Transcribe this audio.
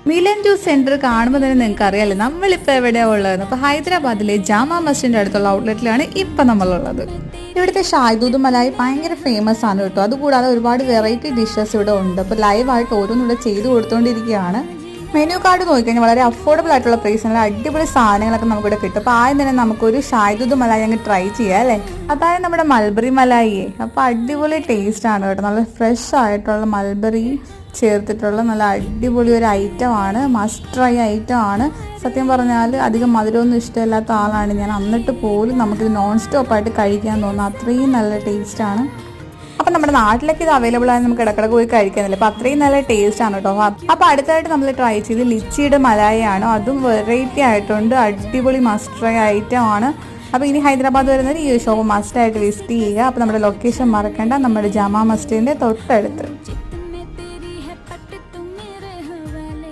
Milan juice centre കാണുമ്പോൾ തന്നെ നിങ്ങൾക്ക് അറിയാമല്ലോ നമ്മളിപ്പോൾ എവിടെയാണ് ഉള്ളതെന്ന്. അപ്പോൾ ഹൈദരാബാദിലെ ജാമാ മസ്ജിദിൻ്റെ അടുത്തുള്ള ഔട്ട്ലെറ്റിലാണ് ഇപ്പം നമ്മളുള്ളത്. ഇവിടുത്തെ ഷായ്ദൂദ് മലായി ഭയങ്കര ഫേമസ് ആണ് കേട്ടോ. അതുകൂടാതെ ഒരുപാട് വെറൈറ്റി ഡിഷസ് ഇവിടെ ഉണ്ട്. അപ്പോൾ ലൈവായിട്ട് ഓരോന്നിവിടെ ചെയ്ത് കൊടുത്തുകൊണ്ടിരിക്കുകയാണ്. മെനു കാർഡ് നോക്കിക്കഴിഞ്ഞാൽ വളരെ അഫോർഡബിൾ ആയിട്ടുള്ള പ്രൈസിനുള്ള അടിപൊളി സാധനങ്ങളൊക്കെ നമുക്കിവിടെ കിട്ടും. അപ്പോൾ ആദ്യം തന്നെ നമുക്കൊരു ഷായ്ദൂദ് മലായി അങ്ങ് ട്രൈ ചെയ്യാം അല്ലേ. അതായത് നമ്മുടെ മൽബറി മലായിയെ. അപ്പോൾ അടിപൊളി ടേസ്റ്റ് ആണ് കേട്ടോ. നല്ല ഫ്രഷ് ആയിട്ടുള്ള മൽബറി ചേർത്തിട്ടുള്ള നല്ല അടിപൊളി ഒരു ഐറ്റമാണ്. മസ്റ്റ് ട്രൈ ഐറ്റമാണ്. സത്യം പറഞ്ഞാൽ അധികം മധുരമൊന്നും ഇഷ്ടമില്ലാത്ത ആളാണ് ഞാൻ. എന്നിട്ട് പോലും നമുക്കിത് നോൺ സ്റ്റോപ്പായിട്ട് കഴിക്കാൻ തോന്നുന്നു. അത്രയും നല്ല ടേസ്റ്റാണ്. അപ്പം നമ്മുടെ നാട്ടിലൊക്കെ ഇത് അവൈലബിൾ ആയി നമുക്ക് ഇടക്കിടക്ക് പോയി കഴിക്കാനില്ല. അപ്പം അത്രയും നല്ല ടേസ്റ്റ് ആണ് കേട്ടോ. അപ്പോൾ അടുത്തായിട്ട് നമ്മൾ ട്രൈ ചെയ്ത് ലിച്ചിയുടെ മലായാണ്. അതും വെറൈറ്റി ആയിട്ടുണ്ട്. അടിപൊളി മസ്റ്റ് ട്രൈ ഐറ്റം ആണ്. അപ്പോൾ ഇനി ഹൈദരാബാദ് വരുന്നവർ ഈ ഷോപ്പ് മസ്റ്റായിട്ട് വിസിറ്റ് ചെയ്യുക. അപ്പോൾ നമ്മുടെ ലൊക്കേഷൻ മറക്കേണ്ട, നമ്മുടെ ജാമാ മസ്ജിദിൻ്റെ തൊട്ടടുത്ത്.